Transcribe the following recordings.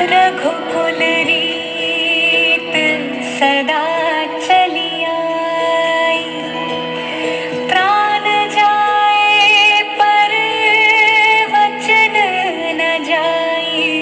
रघुकुल रीत सदा चली आई, प्राण जाए पर वचन न जाई।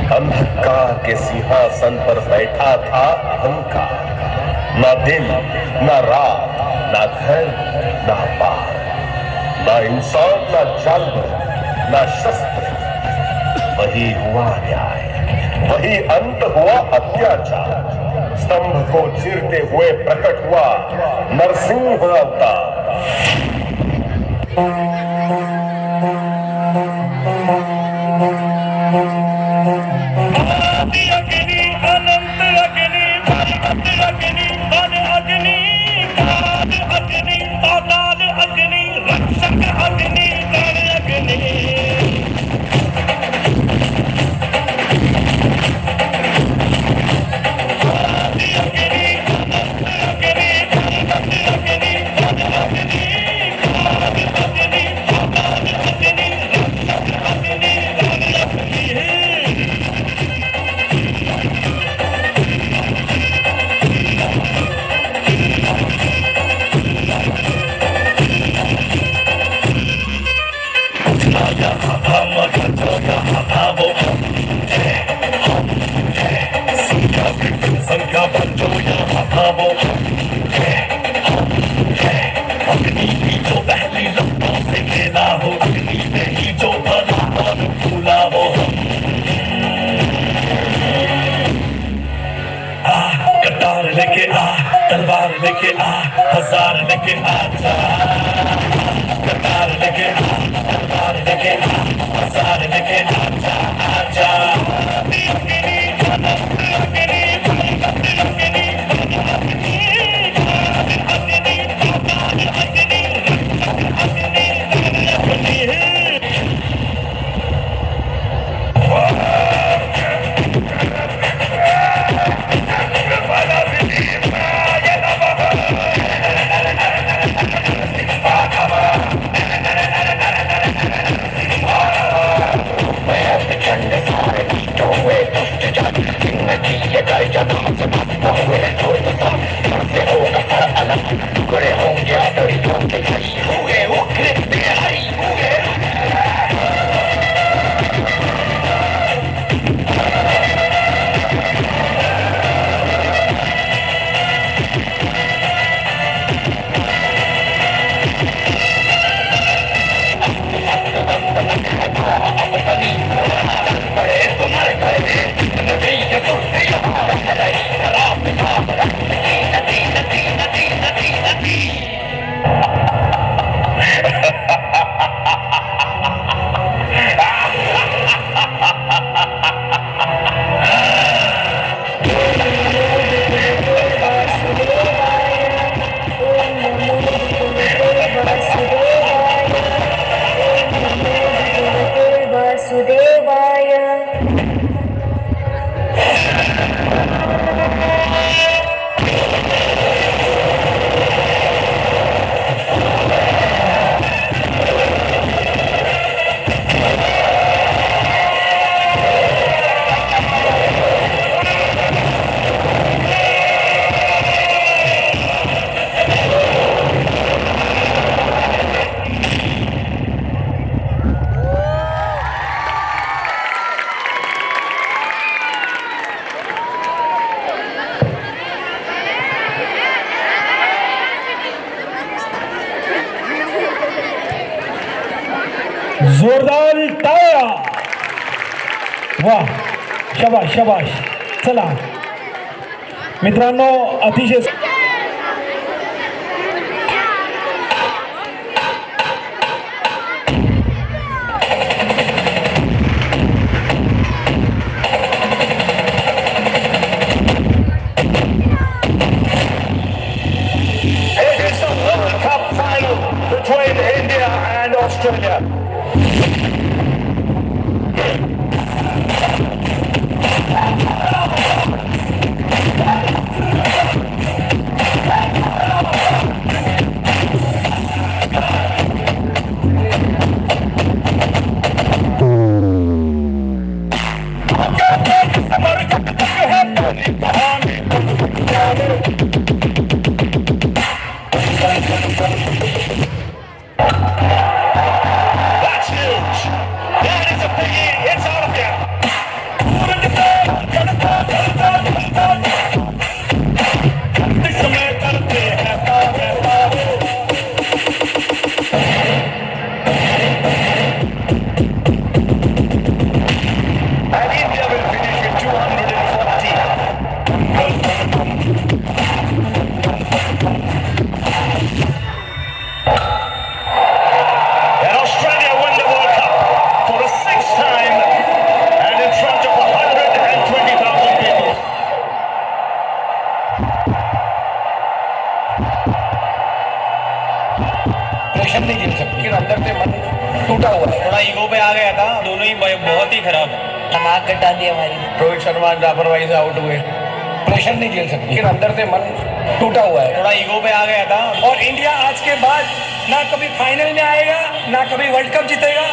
अंधकार के सिंहासन पर बैठा था अहंकार, ना दिन ना रात ना घर ना पार, ना इंसान ना जानवर ना शस्त्र। वही हुआ न्याय, वही अंत हुआ अत्याचार। स्तंभ को चीरते हुए प्रकट हुआ नरसिंह अवतार। लेके आ, हजार लेके आजा, कतार लेके आ, हजार लेके आ, हजार लेके आजा आजा। जोरदार टाळ्या. वाह, शाबाश शाबाश. चला मित्रांनो, अतिशय It's the World Cup final between India and Australia. That's huge. That is a biggie. It's out of here. And India will finish with 240. And Australia win the World Cup for the 6th time and in front of 120,000 people. Pressure नहीं झेल सकती, लेकिन अंदर से मन टूटा हुआ है, थोड़ा ईगो पे आ गया था, दोनों ही बहुत ही खराब है। दिमाग कटा दिया हमारी। रोहित शर्मा लापरवाही से आउट हुए, प्रेशर नहीं झेल सकती, लेकिन अंदर से मन टूटा हुआ है, थोड़ा ईगो पे आ गया था। और इंडिया आज के बाद ना कभी फाइनल में आएगा, ना कभी वर्ल्ड कप जीतेगा।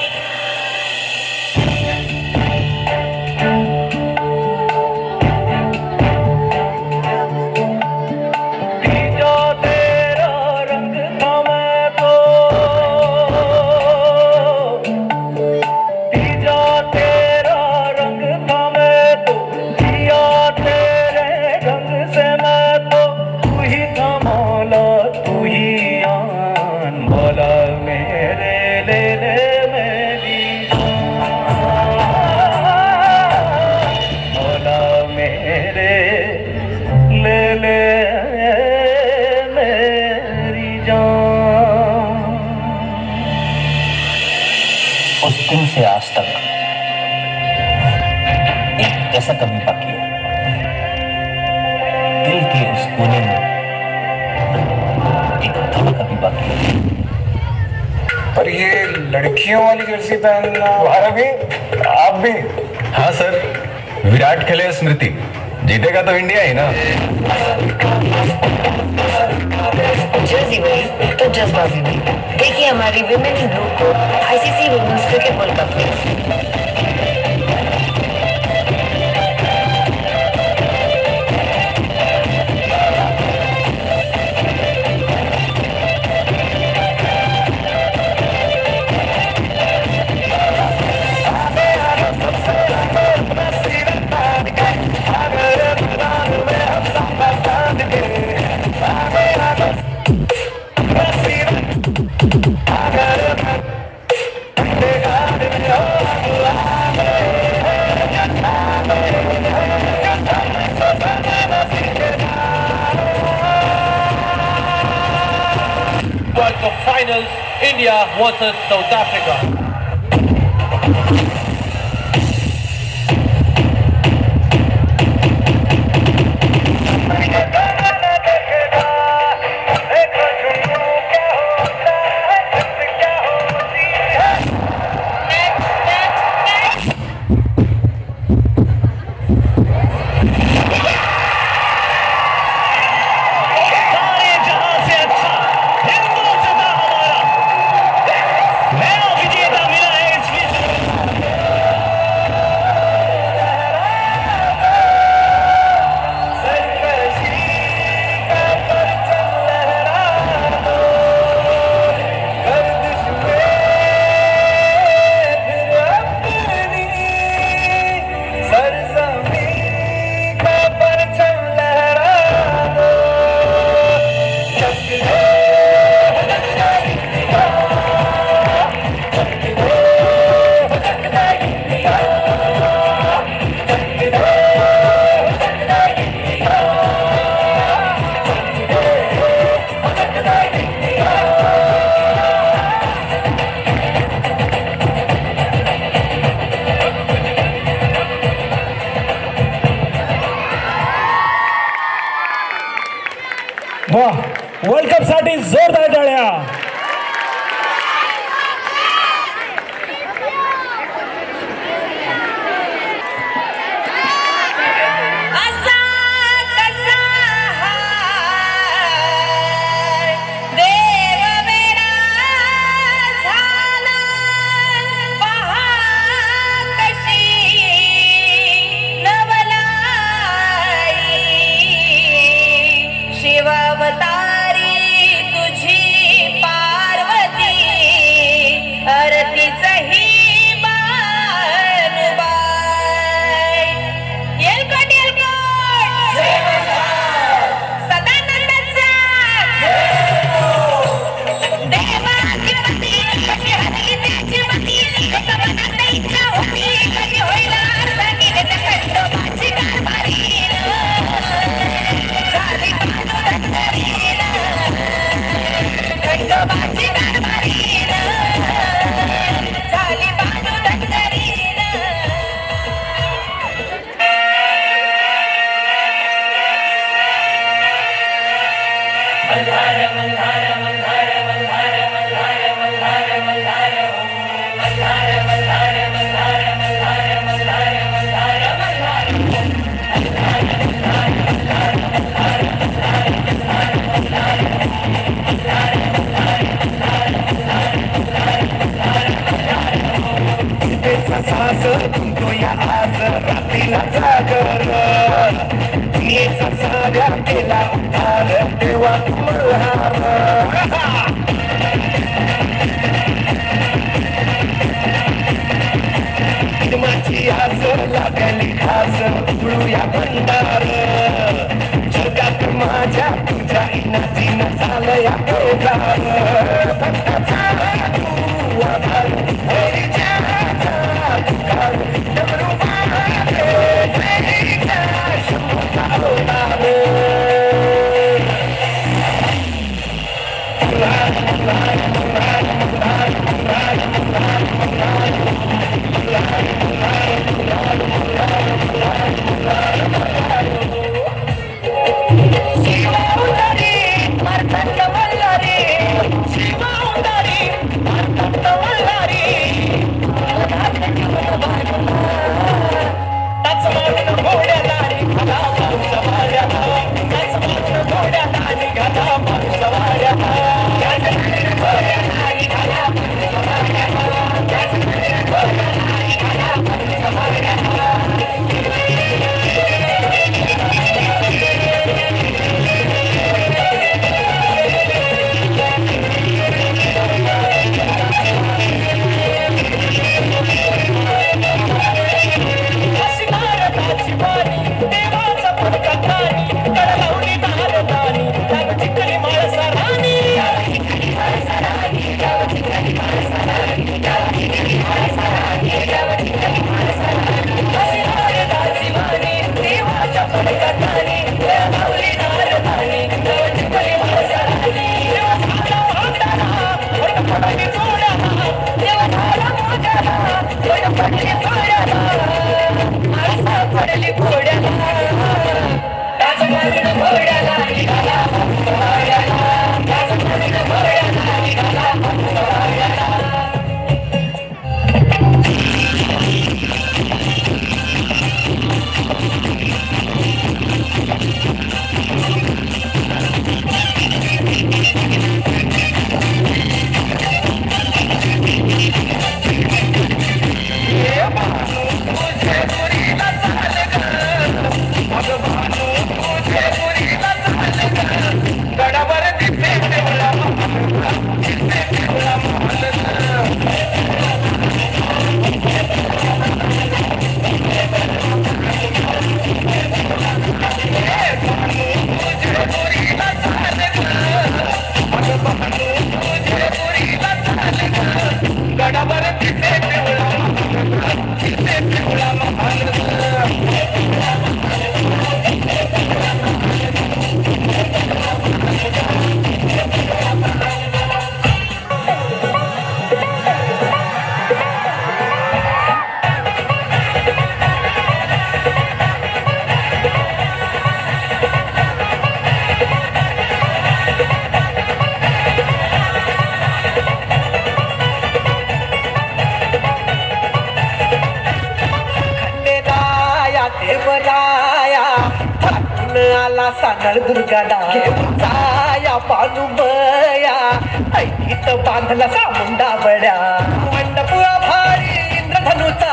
तू ही आन बोला मेरे ले ले मैं स्टार्टिंग से आज तक एक कैसा कमी बाकी है दिल के उस कोने में एक धड़क अभी बाकी है। पर ये लड़कियों वाली जर्सी पहनना तुम्हारा भी आप भी। हाँ सर, विराट खेले स्मृति, जीतेगा तो इंडिया ही ना। जर्सी वही तो जज्बा भी वही। देखिए हमारी विमेन इन ब्लू को ICC women's cricket world cup में World Cup Finals, India versus South Africa. वाह, वर्ल्ड कप साठी जोरदार टाळ्या. असा कसा देव वेडा झाला पहा कशी नवलाई शिवावतारी तुझी पार्वती अरतीचही बानुबाई येलकोट येलकोट सदानंदाचा देवाधिपती कशी हरली त्याची मती सदानंद इच्छा होती कधी होईल अर्ध गेले त्या खंडोबाची कारभारी झाली खंडोबाची कारभारी झाली बाजू दंडरी तो या आज रात्रीला जागर दुनियेचा साऱ्या केला उद्धार तेव्हा मल्हार माझी आज लागली खास उडूया भंडार जगात माझ्या तुझ्या इनातीनं झालं या बेजार फक्त झाला तू आधार सानळ दुर्गाला घेऊन जाया पादुबया ऐकीत बांधला सामुंडा बड्या मंडपुळा भारी इंद्रधनुचा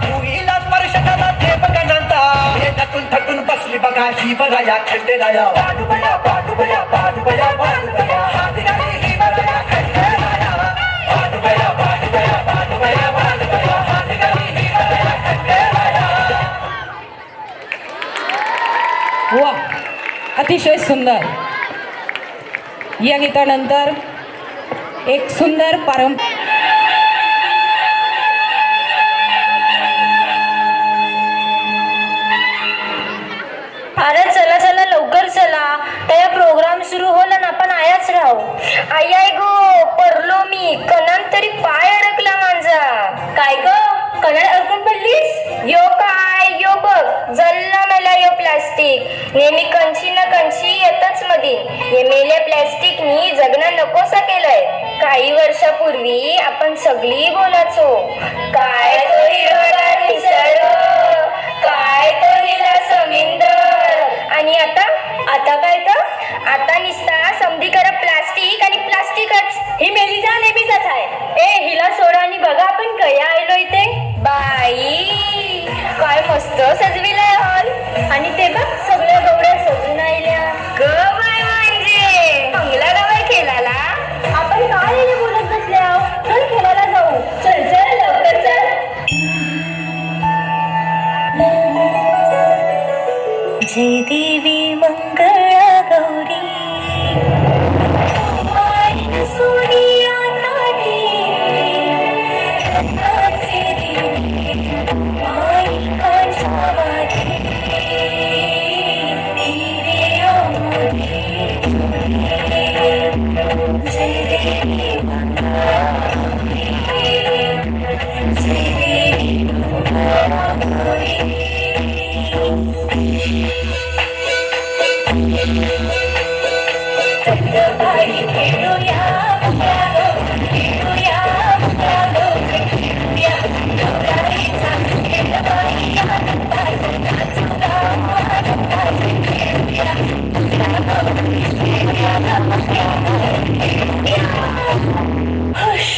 मुलीला स्पर्श झाला देवगणांचा वेगातून थकून बसली बघा ही बराया खंडेराया पादुबया पादुबया पादुबया पादुबया हाती गाडी ही बराया खंडेराया पादुबया पादुबया पादुबया पादुबया हाती गाडी ही बराया खंडेराया. वा, अतिशय सुंदर. या गीतानंतर एक सुंदर अरे चला चला लवकर चला, त्या प्रोग्राम सुरू होला ना, आपण आयाच राहू. आई आई गो, पडलो मी, कणान तरी पाय अडकला माझा. काय ग, कणात अडकून पडलीस? यो काय, यो बघ जल्ला मेला यो प्लास्टिक. नेहमी कंची ना कंची येतच मधीन. हे मेल्या प्लास्टिकनी जगणं नकोसा केलंय. काही वर्षापूर्वी आपण सगळी बोलायचो, काय तो हिरवगार निसर्ग, काय तो हिला समुद्र. आणि आता काय तर आता निसता समधी करा प्लास्टिक आणि प्लास्टिकच. ही मेलीचा नेहमीच आहे. ए हिला सोडा आणि बघा आपण कया आलो इथे. बाई काय मस्त सजविलाय हॉल. आणि ते बघ सगळ्या गवड्या सजून आल्या ग बाय. म्हणजे चांगला गावाय खेळायला. आपण काय बोलत बसल्या, चल खेळायला जाऊ. चल चल लवकर चल. जय देवी मंगळा गौरी सोनिया नाडी माई कांशावादी हिरे अमोदी. जय देवी मंगळा गौरी, जय देवी मंगळा गौरी. चंद्रभागी खेळूया खेळूया खेळूया गौराईचा खेळबाई आनंदाचा नाचूया आनंदाचा खेळूया हुश.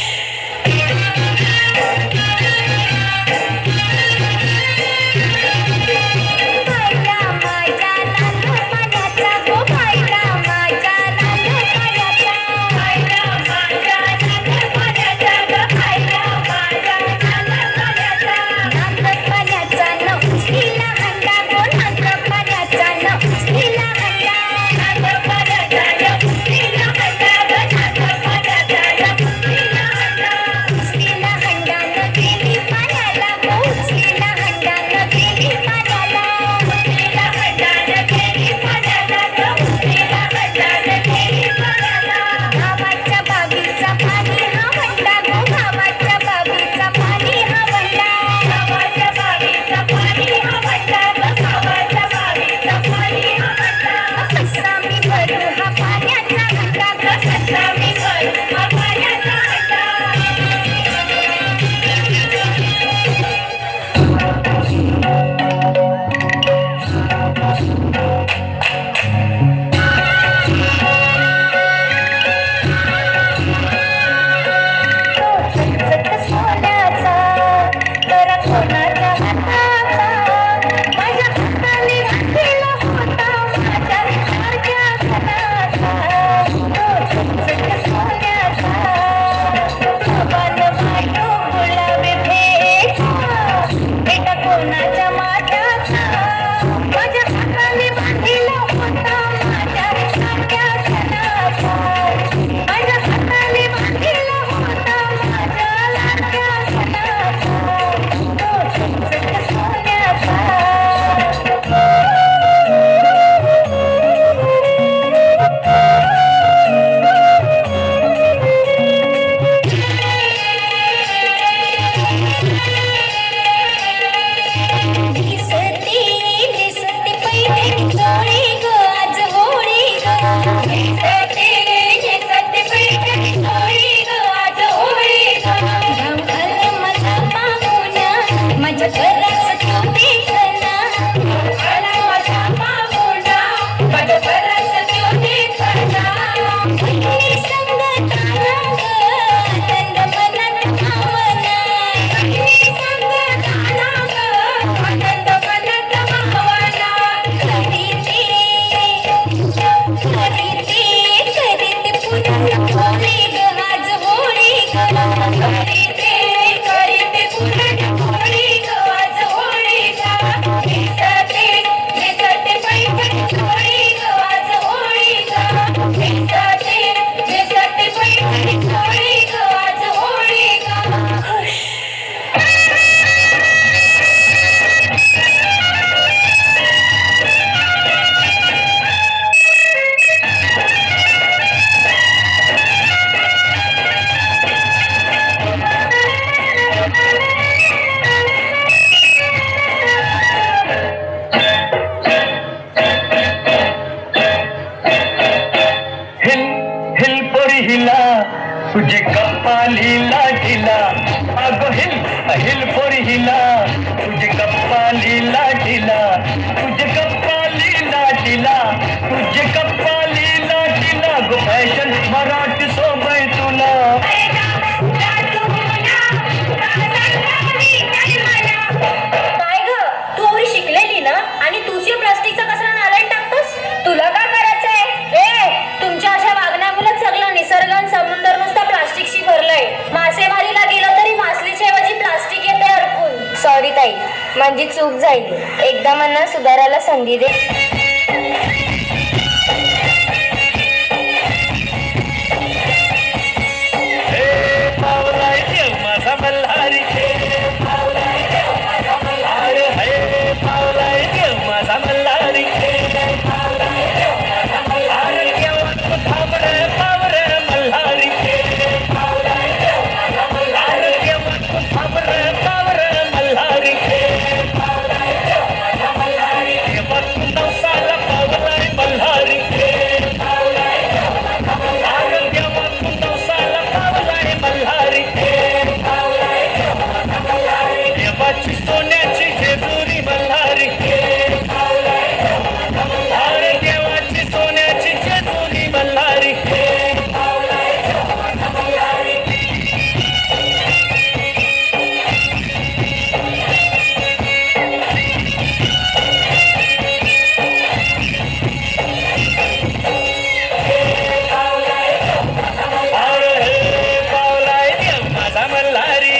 तुझे कपालीला ढिला अगो हिल हिल फॉर हिला तुझे कपालीला ढिला तुझे कपालीला ढिला तुझे कपालीला ढिला गो फॅशन मराठी सोबय तुला काय ग तू एवढी शिकलेली ना आणि तूच या प्लास्टिकचा कचरा नाल्यात टाकतोस तुला काय करायचंय तुमच्या अशा वागण्यामुळे सगळं निसर्ग आणि समुद्र नुसता प्लास्टिकशी भरलंय मासेमारीला गेलं तरी मासलीच्या ऐवजी प्लास्टिक येते अडकून सॉरी ताई माझी चूक झाली एकदा मला सुधारायला संधी दे माझा मल्हारी अरे हे पावलाय देव माझा मल्हारी अरे देवा तू थांब रे पाव रे मल्हारी अरे देवा तू थांब रे पाव रे मल्हारी देवा तू नवसाला पावलाय मल्हारी अरे देवा तू नवसाला पावलाय मल्हारी देवाची सोन्याची जेजुरी मल्हारी अरे देवाची सोन्याची जेजुरी मल्हारी अरे हे पावलाय देव माझा मल्हारी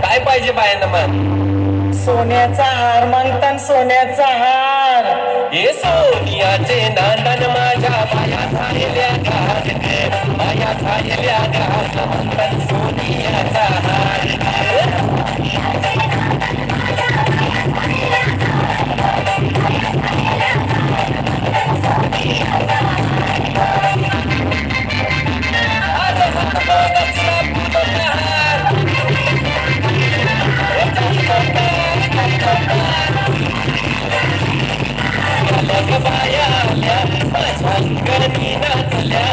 काय पाहिजे बायांना मग सोन्याचा हार मागतान सोन्याचा हार ये सोनियाचे नांदन माझ्या बाया झालेल्या घाट बाया झालेल्या घाट म्हणतात सोनियाचा हार बाया आल्या माझ्या अंगणी नाचल्या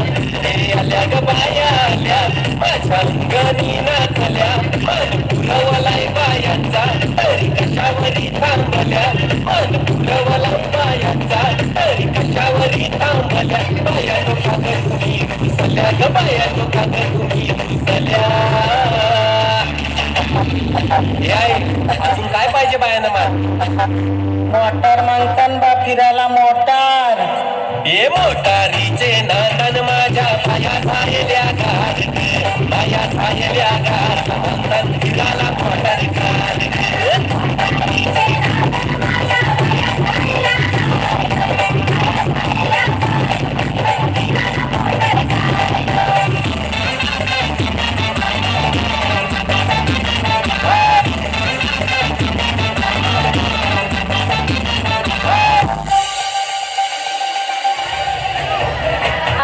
आल्या ग बाया आल्या माझ्या अंगणी नाचल्या मन फुलवलाय बायांचा तरी कशावरी थांबल्या मन फुलवलाय बायांचा तरी कशावरी थांबल्या बाया लोकांना तुम्ही घुसल्या ग बाया लोकांना तुम्ही घुसल्या अजून काय पाहिजे बायांना मग मोटार मागतान बा फिरायला मोटार ये मोटारीचे नांदन माझ्या बाया झालेल्या घाट बाया झालेल्या घाट म्हणतात फिरायला मोटार घाट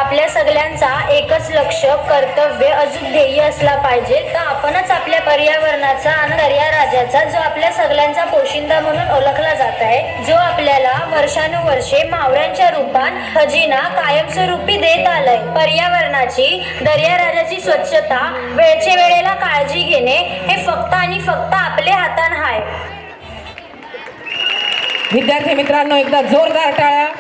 आपल्या सगळ्यांचा एकच लक्ष कर्तव्य अजून ध्येय असला पाहिजे तर आपणच आपल्या पर्यावरणाचा आणि दर्याराजाचा जो आपल्या सगळ्यांचा पोशिंदा म्हणून ओळखला जात आहे जो आपल्याला वर्षानुवर्षे मावळ्यांच्या रूपात खजिना कायमस्वरूपी देत आलाय पर्यावरणाची दर्याराजाची स्वच्छता वेळच्या वेळेला काळजी घेणे हे फक्त आणि फक्त आपल्या हातात आहे विद्यार्थी मित्रांनो एकदा जोरदार टाळ्या